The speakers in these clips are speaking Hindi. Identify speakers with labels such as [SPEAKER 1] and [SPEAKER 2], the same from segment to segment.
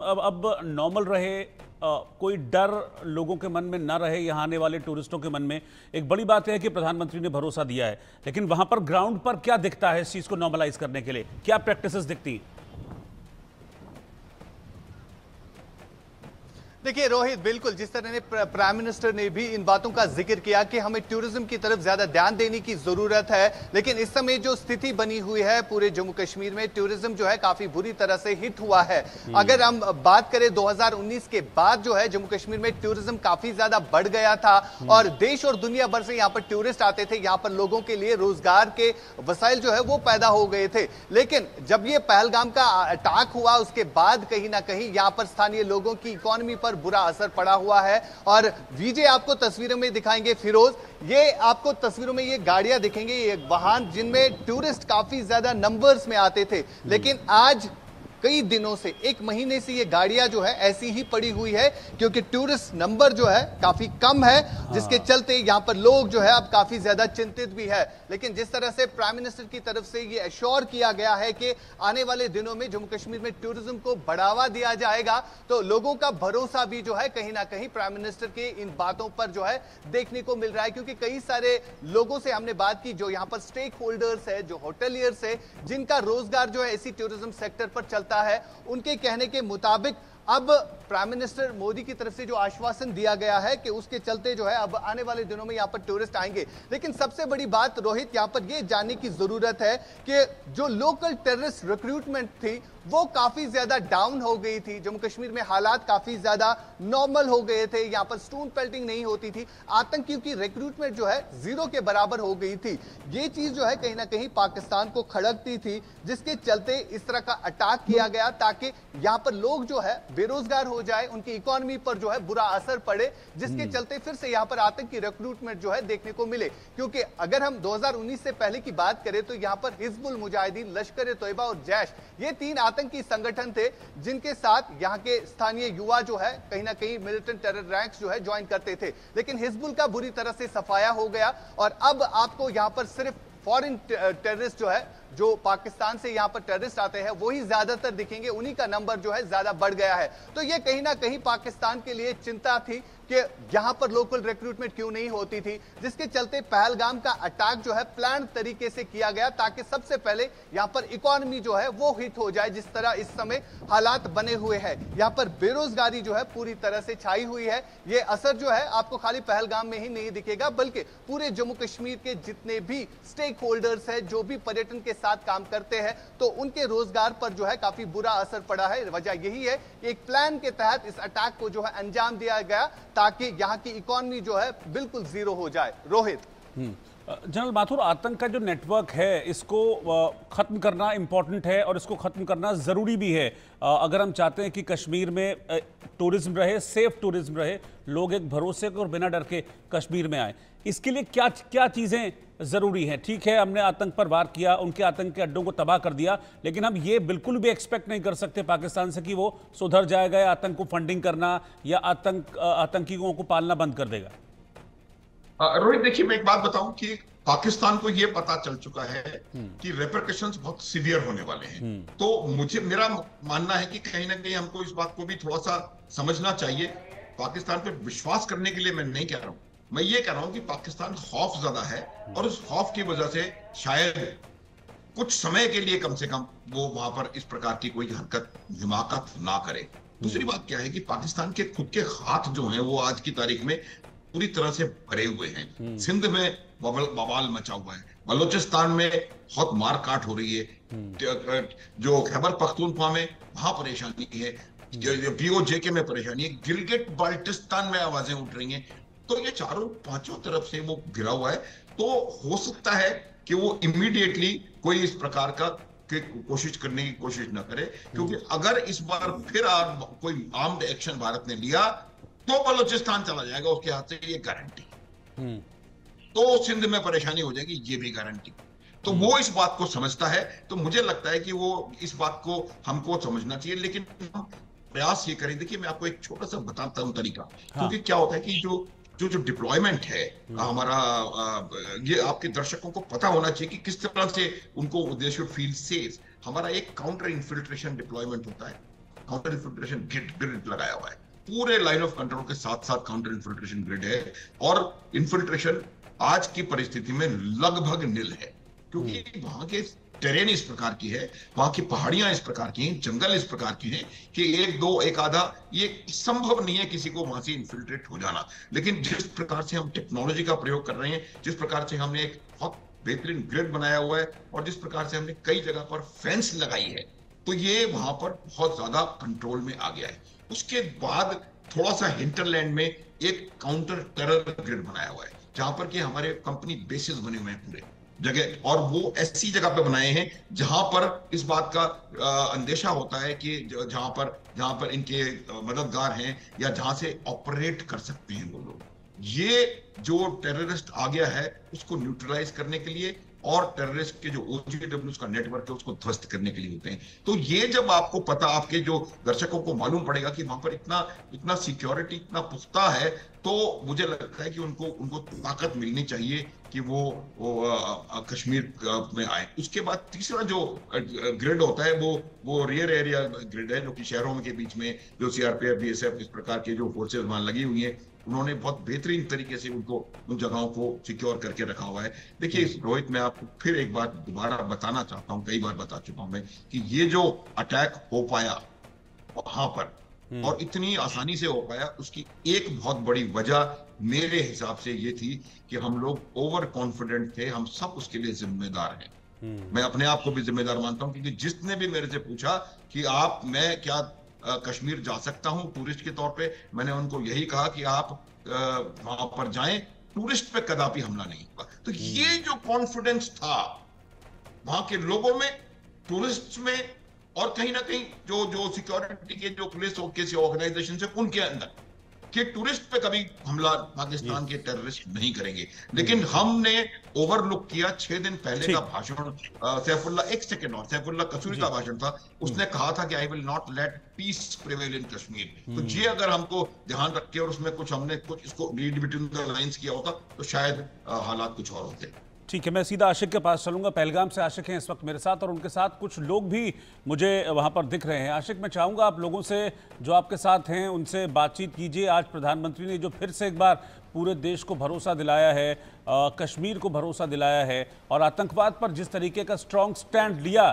[SPEAKER 1] अब नॉर्मल रहे, कोई डर लोगों के मन में ना रहे, यहाँ आने वाले टूरिस्टों के मन में। एक बड़ी बात है कि प्रधानमंत्री ने भरोसा दिया है, लेकिन वहां पर ग्राउंड पर क्या दिखता है इस चीज को नॉर्मलाइज करने के लिए? क्या प्रैक्टिसेस दिखती हैं?
[SPEAKER 2] देखिए रोहित, बिल्कुल जिस तरह ने प्राइम मिनिस्टर ने भी इन बातों का जिक्र किया कि हमें टूरिज्म की तरफ ज्यादा ध्यान देने की जरूरत है, लेकिन इस समय जो स्थिति बनी हुई है पूरे जम्मू कश्मीर में, टूरिज्म जो है काफी बुरी तरह से हिट हुआ है। अगर हम बात करें 2019 के बाद जो है जम्मू कश्मीर में टूरिज्म काफी ज्यादा बढ़ गया था और देश और दुनिया भर से यहाँ पर टूरिस्ट आते थे, यहाँ पर लोगों के लिए रोजगार के वसाइल जो है वो पैदा हो गए थे। लेकिन जब ये पहलगाम का अटैक हुआ उसके बाद कहीं ना कहीं यहाँ पर स्थानीय लोगों की इकोनॉमी पर बुरा असर पड़ा हुआ है। और विजय आपको तस्वीरों में दिखाएंगे, फिरोज, ये आपको तस्वीरों में ये गाड़ियां दिखेंगे, ये वाहन जिनमें टूरिस्ट काफी ज्यादा नंबर्स में आते थे, लेकिन आज कई दिनों से, एक महीने से ये गाड़ियां जो है ऐसी ही पड़ी हुई है क्योंकि टूरिस्ट नंबर जो है काफी कम है, जिसके चलते यहां पर लोग जो है अब काफी ज्यादा चिंतित भी है। लेकिन जिस तरह से प्राइम मिनिस्टर की तरफ से ये एश्योर किया गया है कि आने वाले दिनों में जम्मू कश्मीर में टूरिज्म को बढ़ावा दिया जाएगा, तो लोगों का भरोसा भी जो है कहीं ना कहीं प्राइम मिनिस्टर के इन बातों पर जो है देखने को मिल रहा है। क्योंकि कई सारे लोगों से हमने बात की जो यहां पर स्टेक होल्डर्स है, जो होटलियर्स है, जिनका रोजगार जो है इसी टूरिज्म सेक्टर पर चलता है, उनके कहने के मुताबिक अब प्राइम मिनिस्टर मोदी की तरफ से जो आश्वासन दिया गया है कि उसके चलते जो है अब आने वाले दिनों में यहां पर टूरिस्ट आएंगे। लेकिन सबसे बड़ी बात रोहित यहां पर यह जानने की जरूरत है कि जो लोकल टेररिस्ट रिक्रूटमेंट थी वो काफी ज्यादा डाउन हो गई थी। जम्मू कश्मीर में हालात काफी ज्यादा नॉर्मल हो गए थे, यहां पर स्टोन पेल्टिंग नहीं होती थी, आतंकियों की रिक्रूटमेंट जो है जीरो के बराबर हो गई थी। ये चीज जो है कहीं ना कहीं पाकिस्तान को खड़कती थी, जिसके चलते इस तरह का अटैक किया गया ताकि यहां पर लोग जो है बेरोजगार हो जाए, उनकी इकोनॉमी पर जो है बुरा असर पड़े, जिसके चलते फिर से यहां पर आतंकी रिक्रूटमेंट जो है देखने को मिले। क्योंकि अगर हम 2019 से पहले की बात करें तो यहां पर हिजबुल मुजाहिदीन, लश्कर ए तोयबा और जैश, ये तीन आतंकी संगठन थे जिनके साथ यहां के स्थानीय युवा जो है कहीं ना कहीं मिलिटेंट टेरर रैंक्स जो है ज्वाइन करते थे। लेकिन हिजबुल का बुरी तरह से सफाया हो गया और अब आपको यहां पर सिर्फ फॉरेन टेररिस्ट जो है, जो पाकिस्तान से यहां पर टेररिस्ट आते हैं, वही ज्यादातर दिखेंगे, उन्हीं का नंबर जो है ज्यादा बढ़ गया है। तो ये कहीं ना कहीं पाकिस्तान के लिए चिंता थी कि यहां पर लोकल रिक्रूटमेंट क्यों नहीं होती थी, जिसके चलते पहलगाम का अटैक जो है प्लान तरीके से किया गया ताकि सबसे पहले यहां पर इकोनॉमी जो है वो हिट हो जाए। जिस तरह इस समय हालात बने हुए हैं, यहां पर बेरोजगारी जो है पूरी तरह से छाई हुई है। ये असर जो है आपको खाली पहलगाम में ही नहीं दिखेगा, बल्कि पूरे जम्मू कश्मीर के जितने भी स्टेक होल्डर्स है, जो भी पर्यटन के साथ काम करते हैं, तो उनके रोजगार पर जो है काफी बुरा असर पड़ा है। वजह यही है कि एक प्लान के तहत इस अटैक को जो है अंजाम दिया गया ताकि यहां की इकोनॉमी जो है बिल्कुल जीरो हो जाए। रोहित,
[SPEAKER 1] जनरल माथुर, आतंक का जो नेटवर्क है इसको खत्म करना इंपॉर्टेंट है और इसको खत्म करना जरूरी भी है अगर हम चाहते हैं कि कश्मीर में टूरिज्म रहे, सेफ टूरिज्म रहे, लोग एक भरोसे को और बिना डर के कश्मीर में आए। इसके लिए क्या क्या चीजें जरूरी हैं? ठीक है, हमने आतंक पर वार किया, उनके आतंक के अड्डों को तबाह कर दिया, लेकिन हम ये बिल्कुल भी एक्सपेक्ट नहीं कर सकते पाकिस्तान से कि वो सुधर जाएगा या आतंक को फंडिंग करना या आतंकियों को पालना बंद कर देगा।
[SPEAKER 3] रोहित, देखिए मैं एक बात बताऊं कि पाकिस्तान को यह पता चल चुका है कि रेपरकशंस बहुत सीवियर होने वाले हैं। तो मेरा मानना है कि कहीं ना कहीं हमको इस बात को भी थोड़ा सा समझना चाहिए। पाकिस्तान पर विश्वास करने के लिए मैं नहीं कह रहा हूं, मैं ये कह रहा हूं कि पाकिस्तान खौफ ज्यादा है और उस खौफ की वजह से शायद कुछ समय के लिए कम से कम वो वहां पर इस प्रकार की कोई हरकत, हिमाकत ना करे। दूसरी बात क्या है कि पाकिस्तान के खुद के हाथ जो हैं वो आज की तारीख में पूरी तरह से भरे हुए हैं। सिंध में बवाल मचा हुआ है, बलोचिस्तान में बहुत मार काट हो रही है, जो खैबर पख्तूनख्वा में वहां परेशानी है, पीओजे में परेशानी है, गिलगिट बाल्टिस्तान में आवाजें उठ रही हैं। तो ये चारों पांचों तरफ से वो घिरा हुआ है। तो हो सकता है कि वो इमीडिएटली कोई इस प्रकार का कोशिश करने की कोशिश ना करे, क्योंकि अगर इस बार फिर कोई आर्म्ड एक्शन भारत ने लिया तो बलोचिस्तान चला जाएगा उसके हाथ से, ये गारंटी। तो सिंध में परेशानी हो जाएगी, ये भी गारंटी। तो वो इस बात को समझता है। तो मुझे लगता है कि वो इस बात को हमको समझना चाहिए, लेकिन हम प्रयास ये करें। देखिए मैं आपको एक छोटा सा बताता हूं तरीका, क्योंकि क्या होता है कि जो डिप्लॉयमेंट है हमारा, ये आपके दर्शकों को पता होना चाहिए कि किस तरह से उनको दे शुड फील सेफ। हमारा एक काउंटर इन्फिल्ट्रेशन डिप्लॉयमेंट होता है, काउंटर इन्फिल्ट्रेशन ग्रिड लगाया हुआ है, पूरे लाइन ऑफ कंट्रोल के साथ साथ काउंटर इन्फिल्ट्रेशन ग्रिड है, और इन्फिल्ट्रेशन आज की परिस्थिति में लगभग निल है, क्योंकि वहां के टेरेन इस प्रकार की है, वहां की पहाड़ियां इस प्रकार की हैं, जंगल इस प्रकार के हैं कि एक आधा ये संभव नहीं है किसी को वहां से इन्फिल्ट्रेट हो जाना। लेकिन जिस प्रकार से हम टेक्नोलॉजी का प्रयोग कर रहे हैं, जिस प्रकार से हमने एक बहुत बेहतरीन ग्रिड बनाया हुआ है, और जिस प्रकार से हमने कई जगह पर फेंस लगाई है, तो ये वहां पर बहुत ज्यादा कंट्रोल में आ गया है। उसके बाद थोड़ा सा हिंटरलैंड में एक काउंटर टेरर ग्रिड बनाया हुआ है, जहां पर कि हमारे कंपनी बेसिस बने हुए हैं पूरे जगह, और वो ऐसी जगह पे बनाए हैं जहां पर इस बात का अंदेशा होता है कि जहां पर इनके मददगार हैं या जहां से ऑपरेट कर सकते हैं वो लोग। ये जो टेररिस्ट आ गया है उसको न्यूट्रलाइज करने के लिए, और टेररिस्ट के जो OGWs का नेटवर्क है उसको ध्वस्त करने के लिए होते हैं। तो ये जब आपको पता, आपके जो दर्शकों को मालूम पड़ेगा कि वहां पर इतना सिक्योरिटी इतना पुख्ता है, तो मुझे लगता है कि उनको ताकत मिलनी चाहिए कि वो कश्मीर में आए। उसके बाद तीसरा जो ग्रिड होता है वो रियर एरिया ग्रिड है, जो कि शहरों के बीच में जो CRPF BSF इस प्रकार के जो फोर्सेज वहां लगी हुई हैं, उन्होंने बहुत बेहतरीन तरीके से उन जगहों को सिक्योर करके रखा हुआ है। देखिए रोहित, मैं आपको फिर एक बार दोबारा बताना चाहता हूं, कई बार बता चुका हूं मैं, कि ये जो अटैक हो पाया वहां पर और इतनी आसानी से हो पाया, उसकी एक बहुत बड़ी वजह मेरे हिसाब से ये थी कि हम लोग ओवर कॉन्फिडेंट थे। हम सब उसके लिए जिम्मेदार हैं। मैं अपने आप को भी जिम्मेदार मानता हूं, क्योंकि जिसने भी मेरे से पूछा कि मैं क्या कश्मीर जा सकता हूं टूरिस्ट के तौर पे, मैंने उनको यही कहा कि आप वहां पर जाएं, टूरिस्ट पे कदापि हमला नहीं होगा। तो ये जो कॉन्फिडेंस था वहां के लोगों में, टूरिस्ट में, और कहीं ना कहीं जो सिक्योरिटी के जो पुलिस और किसी ऑर्गेनाइजेशन से उनके अंदर, कि टूरिस्ट पे कभी हमला पाकिस्तान के टेररिस्ट नहीं करेंगे। लेकिन हमने ओवरलुक किया 6 दिन पहले का भाषण, सैफुल्लाह कसूरी का भाषण था। उसने कहा था कि I will not let peace prevail in Kashmir. तो ये अगर हमको ध्यान रख के और उसमें हमने इसको रीड बिटवीन द लाइंस किया होता, तो शायद हालात कुछ और होते।
[SPEAKER 1] ठीक है, मैं सीधा आशिक के पास चलूंगा। पहलगाम से आशिक हैं इस वक्त मेरे साथ, और उनके साथ कुछ लोग भी मुझे वहां पर दिख रहे हैं। आशिक, मैं चाहूंगा आप लोगों से जो आपके साथ हैं उनसे बातचीत कीजिए। आज प्रधानमंत्री ने जो फिर से एक बार पूरे देश को भरोसा दिलाया है, कश्मीर को भरोसा दिलाया है, और आतंकवाद पर जिस तरीके का स्ट्रॉन्ग स्टैंड लिया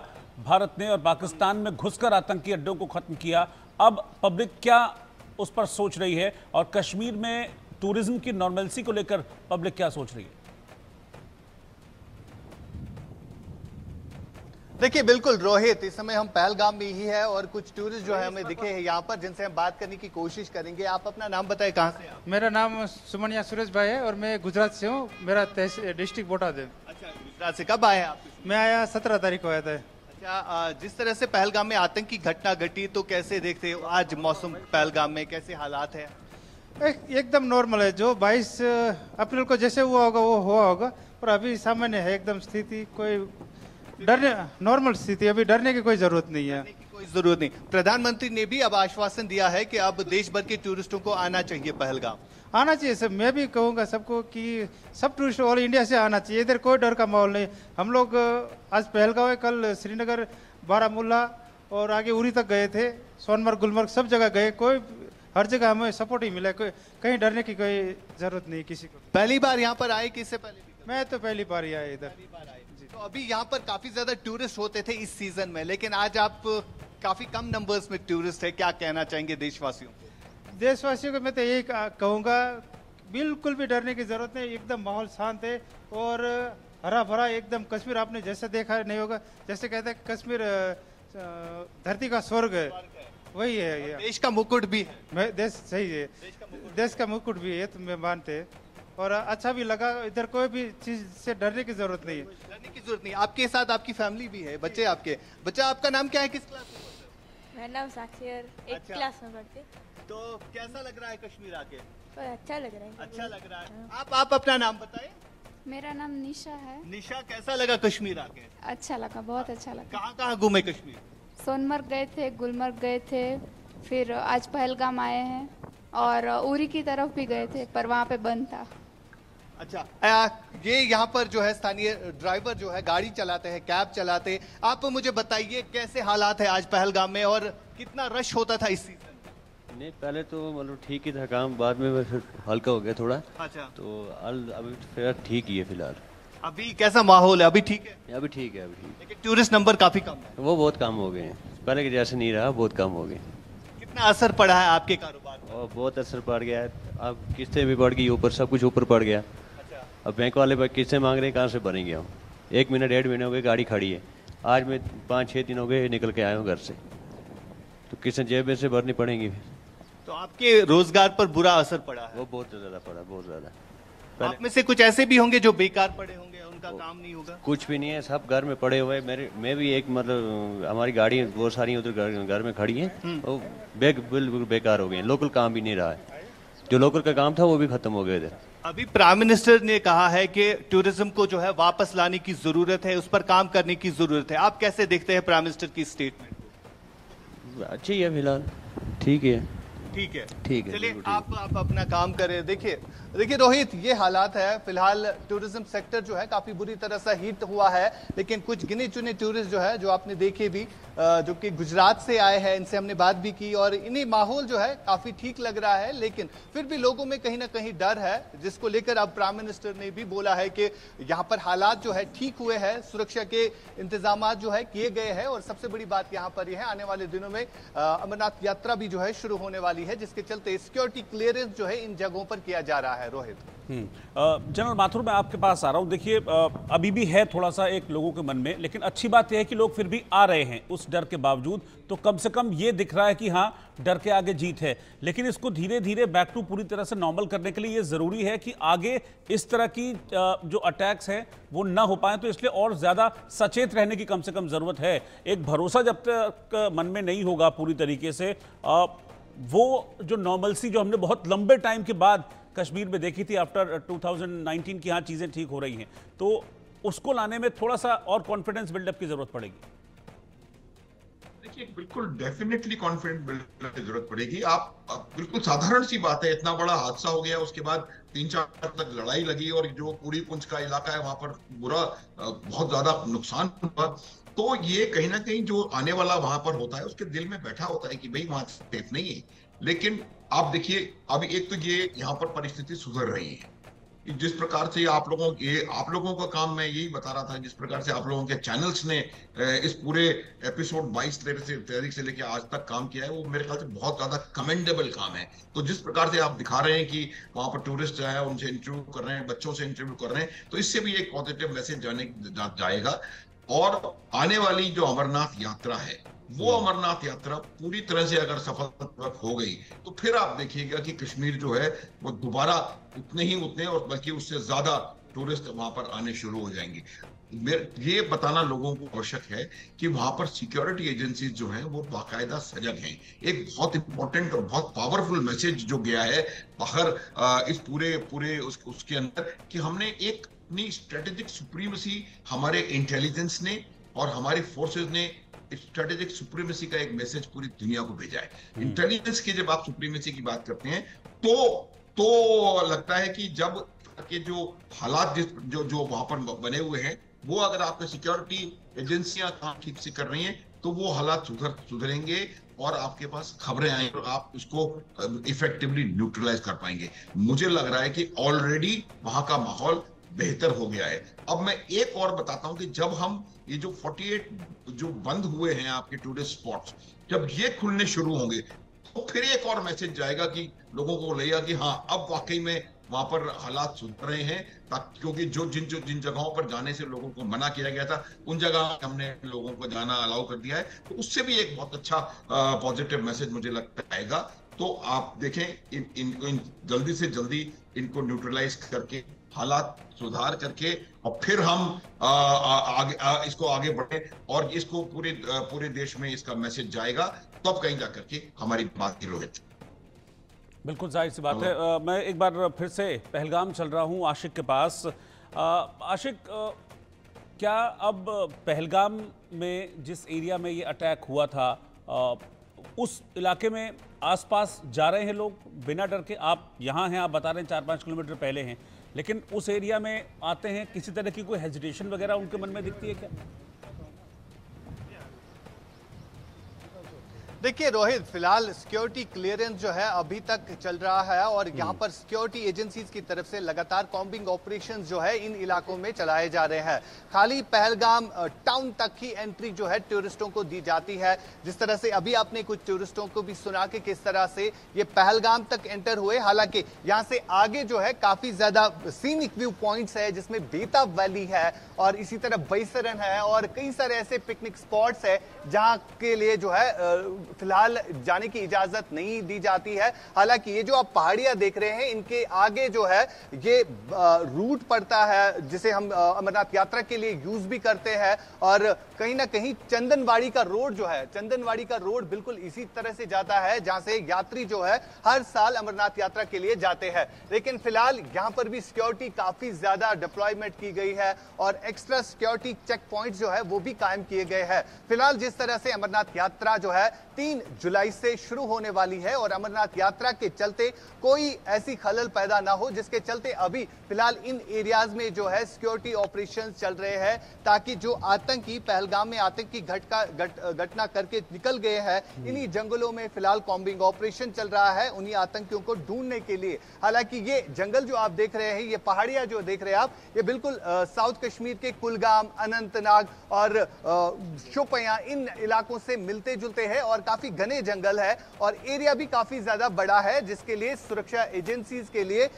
[SPEAKER 1] भारत ने, और पाकिस्तान में घुसकर आतंकी अड्डों को खत्म किया, अब पब्लिक क्या उस पर सोच रही है, और कश्मीर में टूरिज्म की नॉर्मलसी को लेकर पब्लिक क्या सोच रही है?
[SPEAKER 2] देखिए बिल्कुल रोहित, इस समय हम पहलगाम में ही है और कुछ टूरिस्ट जो है हमें दिखे हैं यहाँ पर, जिनसे हम बात करने की कोशिश करेंगे। आप अपना नाम बताएं, कहाँ से आप?
[SPEAKER 4] मेरा नाम सुमनिया सुरेश भाई है और मैं गुजरात से हूँ। मेरा डिस्ट्रिक्ट बोटाद है।
[SPEAKER 2] अच्छा, गुजरात से कब आए आप?
[SPEAKER 4] मैं आया 17 तारीख को आया था।
[SPEAKER 2] अच्छा, जिस तरह से पहलगाम में आतंकी घटना घटी, तो कैसे देखते हो आज मौसम पहलगाम में, कैसे हालात है?
[SPEAKER 4] एकदम नॉर्मल है। जो 22 अप्रैल को जैसे हुआ होगा वो हुआ होगा, और अभी सामान्य है एकदम स्थिति। कोई डरने, नॉर्मल स्थिति, अभी डरने की कोई जरूरत नहीं है।
[SPEAKER 2] कोई जरूरत नहीं। प्रधानमंत्री ने भी अब आश्वासन दिया है कि अब देश भर के टूरिस्टों को आना चाहिए, पहलगाम
[SPEAKER 4] आना चाहिए। सब मैं भी कहूँगा सबको कि सब टूरिस्ट ऑल इंडिया से आना चाहिए। इधर कोई डर का माहौल नहीं। हम लोग आज पहलगाम है, कल श्रीनगर, बारामूला और आगे उरी तक गए थे, सोनमर्ग, गुलमर्ग, सब जगह गए। कोई हर जगह हमें सपोर्ट ही मिला। कोई कहीं डरने की कोई जरूरत नहीं किसी को।
[SPEAKER 2] पहली बार यहाँ पर आए कि इससे पहले भी?
[SPEAKER 4] मैं तो पहली बार ही आया इधर।
[SPEAKER 2] तो अभी यहाँ पर काफी ज्यादा टूरिस्ट होते थे इस सीजन में, लेकिन आज आप काफी कम नंबर्स में टूरिस्ट है। क्या कहना चाहेंगे देशवासियों को?
[SPEAKER 4] देशवासियों को मैं तो यही कहूँगा, बिल्कुल भी डरने की जरूरत नहीं। एकदम माहौल शांत है और हरा भरा एकदम। कश्मीर आपने जैसे देखा नहीं होगा, जैसे कहते हैं कश्मीर धरती का स्वर्ग है, वही है ये।
[SPEAKER 2] देश का मुकुट भी है।
[SPEAKER 4] देश सही है, देश का मुकुट भी है, तो मैं मानते हैं। और अच्छा भी लगा। इधर कोई भी चीज से डरने की जरूरत नहीं है।
[SPEAKER 2] डरने की जरूरत नहीं। आपके साथ आपकी फैमिली भी है, बच्चे आपके। बच्चा, आपका नाम क्या है, किस क्लास में पढ़ते?
[SPEAKER 5] मेरा नाम साक्षी है, 8 क्लास में पढ़ते।
[SPEAKER 2] तो कैसा लग रहा है कश्मीर आके?
[SPEAKER 5] पर अच्छा लग रहा है।
[SPEAKER 2] अच्छा लग रहा है। आप अपना नाम बताएं।
[SPEAKER 6] मेरा नाम निशा है।
[SPEAKER 2] निशा, कैसा लगा कश्मीर आके?
[SPEAKER 6] अच्छा लगा, बहुत अच्छा लगा।
[SPEAKER 2] कहाँ कहाँ घूमे कश्मीर?
[SPEAKER 6] सोनमर्ग गए थे, गुलमर्ग गए थे, फिर आज पहलगाम आए हैं, और उरी की तरफ भी गए थे, पर वहाँ पे बंद था।
[SPEAKER 2] अच्छा, ये यहाँ पर जो है स्थानीय ड्राइवर जो है गाड़ी चलाते हैं, कैब चलाते हैं। आप मुझे बताइए कैसे हालात है आज पहलगाम में, और कितना रश होता था इस सीजन?
[SPEAKER 7] नहीं, पहले तो मतलब ठीक ही था काम, बाद में फिर हल्का हो गया थोड़ा।
[SPEAKER 2] अच्छा,
[SPEAKER 7] तो अभी फिर ठीक ही है फिलहाल।
[SPEAKER 2] अभी कैसा माहौल है? अभी ठीक है,
[SPEAKER 7] अभी ठीक है, अभी ठीक।
[SPEAKER 2] लेकिन टूरिस्ट नंबर काफी कम है।
[SPEAKER 7] वो बहुत कम हो गए हैं, पहले के जैसे नहीं रहा, बहुत कम हो गए।
[SPEAKER 2] कितना असर पड़ा है आपके कारोबार पर?
[SPEAKER 7] और बहुत असर पड़ गया है। अब किस्तें भी बढ़ गई, ऊपर सब कुछ ऊपर पड़ गया।
[SPEAKER 2] अच्छा,
[SPEAKER 7] अब बैंक वाले किस्तें मांग रहे हैं, कहाँ से भरेंगे हम? 1 महीना 1.5 महीने हो गए गाड़ी खड़ी है, आज मैं 5-6 दिन हो गए निकल के आया हूँ घर से, तो किस्तें जेब में से भरनी पड़ेंगी।
[SPEAKER 2] तो आपके रोजगार पर बुरा असर पड़ा है?
[SPEAKER 7] वो बहुत ज़्यादा पड़ा, बहुत ज़्यादा।
[SPEAKER 2] आप में से कुछ ऐसे भी होंगे जो बेकार पड़े होंगे, उनका काम नहीं होगा?
[SPEAKER 7] कुछ भी नहीं है, सब घर में पड़े हुए। मैं भी एक मतलब हमारी गाड़ी बहुत सारी उधर घर में खड़ी हैं, वो बिल्कुल बेकार हो गए हैं। लोकल काम भी नहीं रहा है, जो लोकल का काम था वो भी खत्म हो गए थे।
[SPEAKER 2] अभी प्राइम मिनिस्टर ने कहा है कि टूरिज्म को जो है वापस लाने की जरूरत है, उस पर काम करने की जरूरत है। आप कैसे देखते हैं प्राइम मिनिस्टर की स्टेटमेंट को?
[SPEAKER 7] अच्छी है फिलहाल, ठीक है,
[SPEAKER 2] ठीक है,
[SPEAKER 7] ठीक है।
[SPEAKER 2] चलिए
[SPEAKER 7] बिल्कुल ठीक।
[SPEAKER 2] आप अपना काम करें। देखिए रोहित, ये हालात है फिलहाल। टूरिज्म सेक्टर जो है काफी बुरी तरह से हिट हुआ है, लेकिन कुछ गिने चुने टूरिस्ट जो है, जो आपने देखे भी, जो कि गुजरात से आए हैं, इनसे हमने बात भी की और इन्हें माहौल जो है काफी ठीक लग रहा है। लेकिन फिर भी लोगों में कहीं ना कहीं डर है, जिसको लेकर अब प्राइम मिनिस्टर ने भी बोला है कि यहाँ पर हालात जो है ठीक हुए हैं, सुरक्षा के इंतजाम जो है किए गए हैं। और सबसे बड़ी बात यहाँ पर यह है, आने वाले दिनों में अमरनाथ यात्रा भी जो है शुरू होने वाली है, जिसके चलते सिक्योरिटी क्लियरेंस जो है इन जगहों पर किया जा रहा है। रोहित,
[SPEAKER 1] जनरल माथुर, मैं आपके पास आ रहा हूं। देखिए, अभी भी है थोड़ा सा एक लोगों के मन में, लेकिन अच्छी बात यह है कि लोग फिर भी आ रहे हैं उस डर के बावजूद। तो कम से कम ये दिख रहा है कि हाँ, डर के आगे जीत है। लेकिन इसको धीरे धीरे बैक टू पूरी तरह से नॉर्मल करने के लिए ये जरूरी है कि आगे इस तरह की जो अटैक्स हैं वो ना हो पाए। तो इसलिए और ज्यादा सचेत रहने की कम से कम जरूरत है। एक भरोसा जब तक मन में नहीं होगा पूरी तरीके से, वो जो नॉर्मलसी जो हमने बहुत लंबे टाइम के बाद कश्मीर में देखी थी आफ्टर 2019 की, हाँ चीजें ठीक हो रही हैं, तो उसको लाने में थोड़ा सा और कॉन्फिडेंस बिल्डअप की जरूरत पड़ेगी।
[SPEAKER 3] देखिए, बिल्कुल डेफिनेटली कॉन्फिडेंट बिल्डअप की जरूरत पड़ेगी। आप बिल्कुल साधारण सी बात है, इतना बड़ा हादसा हो गया, उसके बाद 3-4 तक लड़ाई लगी और जो पूरी पुंछ का इलाका है वहां पर बहुत ज्यादा नुकसान हुआ। तो ये कहीं ना कहीं जो आने वाला वहां पर होता है, उसके दिल में बैठा होता है कि भाई वहां सेफ नहीं है। लेकिन आप देखिए, अभी एक तो ये यहाँ पर परिस्थिति सुधर रही है, जिस प्रकार से आप लोगों का काम, मैं यही बता रहा था, जिस प्रकार से आप लोगों के चैनल्स ने इस पूरे एपिसोड 22 तारीख से लेकर आज तक काम किया है, वो मेरे ख्याल से बहुत ज्यादा कमेंडेबल काम है। तो जिस प्रकार से आप दिखा रहे हैं कि वहां पर टूरिस्ट जो है उनसे इंटरव्यू कर रहे हैं, बच्चों से इंटरव्यू कर रहे हैं, तो इससे भी एक पॉजिटिव मैसेज जाएगा। और आने वाली जो अमरनाथ यात्रा है, वो अमरनाथ यात्रा पूरी तरह से अगर सफलतापूर्वक हो गई, तो फिर आप देखिएगा कि कश्मीर जो है वो दोबारा उतने और बल्कि उससे ज्यादा टूरिस्ट वहां पर आने शुरू हो जाएंगे। ये बताना लोगों को आवश्यक है कि वहां पर सिक्योरिटी एजेंसीज जो हैं वो बाकायदा सजग हैं। एक बहुत इंपॉर्टेंट और बहुत पावरफुल मैसेज जो गया है बाहर इस पूरे उसके अंदर, कि हमने एक अपनी स्ट्रेटेजिक सुप्रीमेसी, हमारे इंटेलिजेंस ने और हमारी फोर्सेस ने स्ट्रेटेजिक सुप्रीमेसी का एक मैसेज पूरी दुनिया को भेजा है। इंटेलिजेंस की जब आप सुप्रीमेसी की बात करते हैं, तो लगता है कि जब के जो हालात जो वहां पर बने हुए हैं, वो अगर आपकी सिक्योरिटी एजेंसियां काम ठीक से कर रही हैं, तो वो हालात सुधरेंगे और आपके पास खबरें आएंगी और आप उसको इफेक्टिवली न्यूट्रलाइज कर पाएंगे। मुझे लग रहा है कि ऑलरेडी वहां का माहौल बेहतर हो गया है। अब मैं एक और बताता हूं कि जब हम ये जो 48 जो बंद हुए हैं आपके टूरिस्ट स्पॉट्स, जब ये खुलने शुरू होंगे, तो फिर एक और मैसेज जाएगा कि लोगों को लगेगा कि हाँ, अब वाकई में वहां पर हालात सुधर रहे हैं। क्योंकि जिन जगहों पर जाने से लोगों को मना किया गया था, उन जगह हमने लोगों को जाना अलाउ कर दिया है, तो उससे भी एक बहुत अच्छा पॉजिटिव मैसेज मुझे लगता आएगा। तो आप देखें, इन जल्दी से जल्दी इनको न्यूट्रलाइज करके, हालात सुधार करके, और फिर हम इसको आगे बढ़े और इसको पूरे देश में इसका मैसेज जाएगा, तब कहीं जाकर के हमारी बात की। रोहित,
[SPEAKER 1] बिल्कुल जाहिर सी बात है। मैं एक बार फिर से पहलगाम चल रहा हूं आशिक के पास। आशिक, क्या अब पहलगाम में जिस एरिया में ये अटैक हुआ था, उस इलाके में आसपास जा रहे हैं लोग बिना डर के? आप यहाँ हैं, आप बता रहे हैं 4-5 किलोमीटर पहले हैं, लेकिन उस एरिया में आते हैं, किसी तरह की कोई हेजिटेशन वगैरह उनके मन में दिखती है क्या?
[SPEAKER 2] देखिए रोहित, फिलहाल सिक्योरिटी क्लियरेंस जो है अभी तक चल रहा है और यहाँ पर सिक्योरिटी एजेंसीज की तरफ से लगातार कॉम्बिंग ऑपरेशंस जो है इन इलाकों में चलाए जा रहे हैं। खाली पहलगाम टाउन तक ही एंट्री जो है टूरिस्टों को दी जाती है। जिस तरह से अभी आपने कुछ टूरिस्टों को भी सुना कि किस तरह से ये पहलगाम तक एंटर हुए। हालांकि यहाँ से आगे जो है काफी ज्यादा सीनिक व्यू पॉइंट्स है, जिसमें बेताब वैली है और इसी तरह बैसरन है और कई सारे ऐसे पिकनिक स्पॉट्स है जहाँ के लिए जो है फिलहाल जाने की इजाजत नहीं दी जाती है। हालांकि ये जो आप पहाड़ियां देख रहे हैं, इनके आगे जो है ये रूट पड़ता है जिसे हम अमरनाथ यात्रा के लिए यूज भी करते हैं और कहीं ना कहीं चंदनवाड़ी का रोड जो है, चंदनवाड़ी का रोड बिल्कुल इसी तरह से जाता है जहां से यात्री जो है हर साल अमरनाथ यात्रा के लिए जाते हैं। लेकिन फिलहाल यहां पर भी सिक्योरिटी काफी ज्यादा डिप्लॉयमेंट की गई है और एक्स्ट्रा सिक्योरिटी चेक पॉइंट जो है वो भी कायम किए गए हैं। फिलहाल जिस तरह से अमरनाथ यात्रा जो है 3 जुलाई से शुरू होने वाली है और अमरनाथ यात्रा के चलते कोई ऐसी खलल पैदा ना हो जिसके चलते अभी फिलहाल इन एरियाज में जो है सिक्योरिटी ऑपरेशंस चल रहे हैं, ताकि जो आतंकी पहलगाम में आतंकी घटना करके निकल गए हैं, इन्हीं जंगलों में फिलहाल कॉम्बिंग ऑपरेशन चल रहा है उन्हीं आतंकियों को ढूंढने के लिए। हालांकि ये जंगल जो आप देख रहे हैं, ये पहाड़ियां जो देख रहे हैं आप, ये बिल्कुल साउथ कश्मीर के कुलगाम, अनंतनाग और शोपियां इन इलाकों से मिलते जुलते हैं और काफी घने जंगल है और एरिया भी काफी ज्यादा बड़ा है, जिसके लिए सुरक्षा एजेंसीज के लिए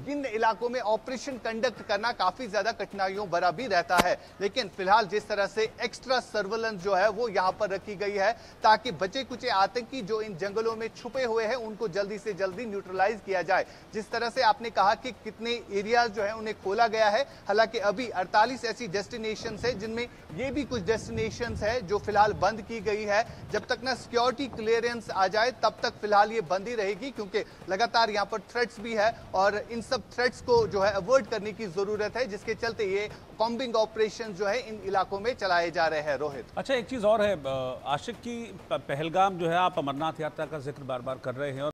[SPEAKER 2] इन इलाकों में ऑपरेशन कंडक्ट करना काफी ज्यादा कठिनाइयों भरा भी रहता है। लेकिन फिलहाल जिस तरह से एक्स्ट्रा सर्वेलेंस जो है वो यहां पर रखी गई है, ताकि बचे कुचे आतंकी जो इन जंगलों में छुपे हुए हैं उनको जल्दी से जल्दी न्यूट्रलाइज किया जाए। जिस तरह से आपने कहा कि कितने एरियाज जो है उन्हें खोला गया है, हालांकि अभी 48 ऐसी डेस्टिनेशन है जिनमें ये भी कुछ डेस्टिनेशन है जो फिलहाल बंद की गई है। जब तक ना सिक्योरिटी क्लियरेंस आ जाए तब तक फिलहाल ये बंद ही रहेगी, क्योंकि लगातार यहाँ पर थ्रेट्स भी है और इन सब थ्रेट्स को जो है अवॉइड करने की जरूरत है, जिसके चलते ये कॉम्बिंग ऑपरेशन जो है इन इलाकों में चलाए जा रहे हैं। रोहित,
[SPEAKER 1] अच्छा एक चीज और है आशिक की, पहलगाम जो है, आप अमरनाथ यात्रा का जिक्र बार बार कर रहे हैं और